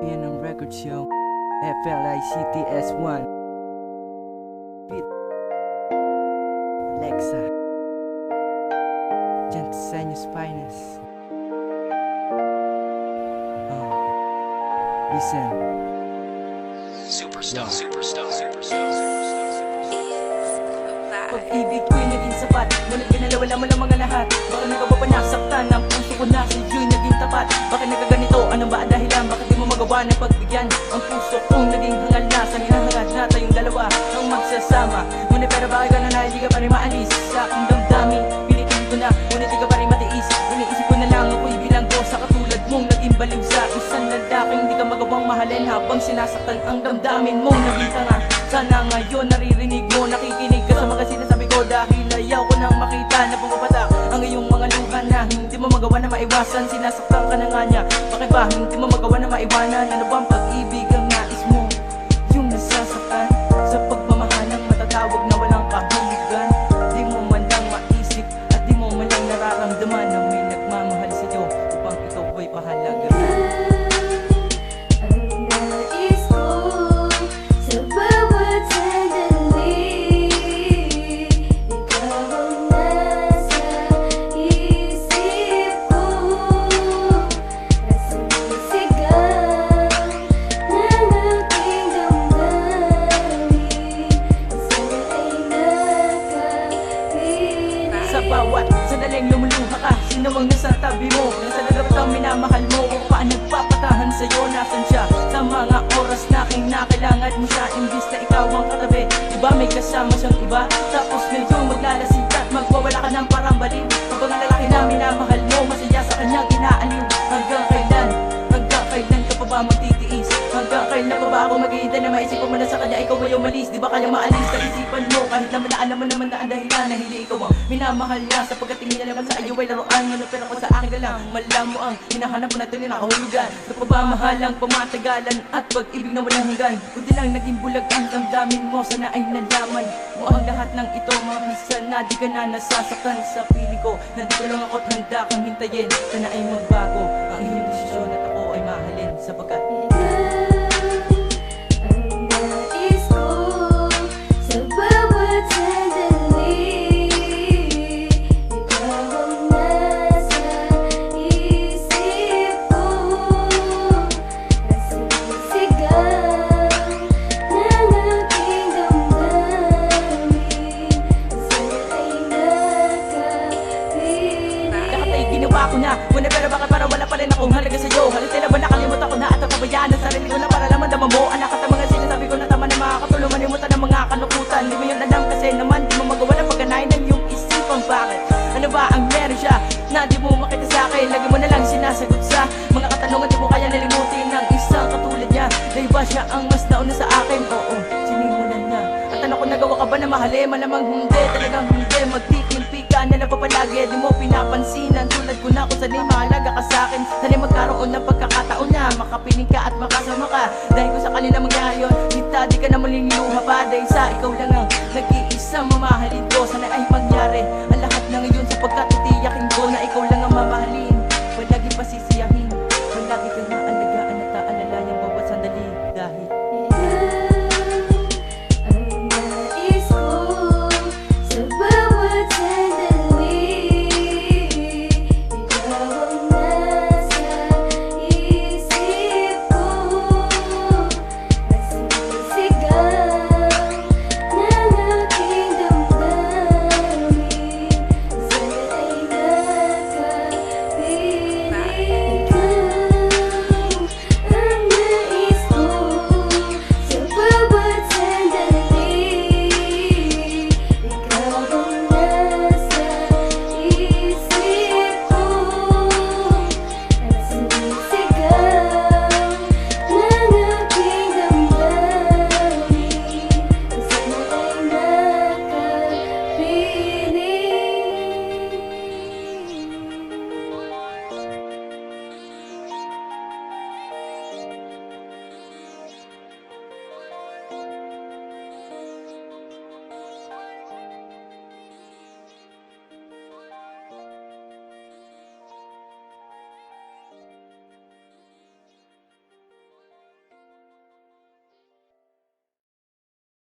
Yan ang record show FLICTS1 Beat Alexa Jantaseños Finest. Listen. Superstar. Pag-ibig ko'y naging sapat, ngunit pinalawala mo lang mga lahat. Baka nagawa pa nasaktan, ang puso ko na sa'yo'y naging tapat. Bakit nagkaganito, ano ba ang dahilan? Bakit di mo magawa ng pagbigyan? Ang puso kong naging hangal na, sa hinahangad na tayong dalawa ang magsasama. Ngunit pero bakit ka na hindi ka pa rin maalis sa aking damdamin? Pilitin ko na, ngunit di ka pa rin matiis. Iniisip ko na lang ako'y bilanggo sa katulad mong naging baliw sa isang lalaking di ka magawang mahalin habang sinasaktan ang damdamin mo. Naging tanga, sana ngayon naririnig mo, nakikinig ka sa mga sinasabi ko. Dahil ayaw ko nang makita na pumapatak ang iyong mga luha na hindi mo magawa na maiwasan. Sinasaktan ka na nga niya, bakit ba hindi mo magawa na maiwanan? Ano bang pag-ibig ang nais mo? Yung nasasaktan sa pagmamahalang matatawag na walang kahulugan. Di mo man lang maisip at di mo man lang nararamdaman na may nagmamahal sa'yo upang ito ay pahalaga. Bawat sandaling lumuluha ka, sino ang nasa tabi mo? Nasa dapat ang minamahal mo, o pa nagpapatahan sa'yo? Nasaan siya sa mga oras na kinakailangan mo siya? Imbis na ikaw ang katabi, diba may kasama siyang iba? Tapos ngayon maglalasita at magwawala ka ng parang baliw. Habang ang lalaki na minamahal mo, masaya sa kanyang inaaliw. Hanggang kailan ka pa ba magtitiis? Hanggang kailan pa ba ako maghihintay na maisip mo na sa kanya ikaw ay umalis? Di ba kaya maalis sa isipan mo? Kahit naman na alam mo naman na ang dahilan na hindi ikaw ang minamahal niya, sapagkat tingin niya naman sa iyo ay laruan. Ano pero kung sa akin ka lang, malam mo ang hinahanap mo na ito ninakahulugan. Sa pagmamahalang pamatagalan at pag-ibig na walang hanggan. Kundi lang naging bulag ang damdamin mo, sana ay nalaman mo ang lahat ng ito. Mga minsan na di ka na nasasaktan sa piling ko, nandito lang ako't handa kang hintayin. Sana ay magbago ang iyong desisyon at ako ay mahalin, sapagkat ko na, muna pero bakit para wala pa rin akong halaga sa'yo? Halos tila ba nakalimutan ko na at napabayaan ang sarili ko na para lang mandama mo? Anak at ang mga sinasabi ko na tama na makakatulong, manimutan ng mga kalukutan. Di mo yun alam kasi naman di mo magawa na pagkanayin ng iyong isipang bakit? Ano ba ang meron siya na di mo makita sa akin? Lagi mo na lang sinasagot sa mga katanungan, di mo kaya nalimutin ng isang katulad niya. Dahil ba siya ang mas nauna sa akin? Oo, sinimulan niya. At tanong ko, nagawa ka ba na mahalin? Malamang hindi, talagang hindi. Magtitimpi ka na napapalagi, di mo pinapansinan. Tulad ko na kung saan mahalaga ka sa akin. Sana'y magkaroon ng pagkakataon na makapiling ka at makasama ka. Dahil kung sa kanila mangyari yun, di ka na muling luha pa. Dahil sa ikaw lang ang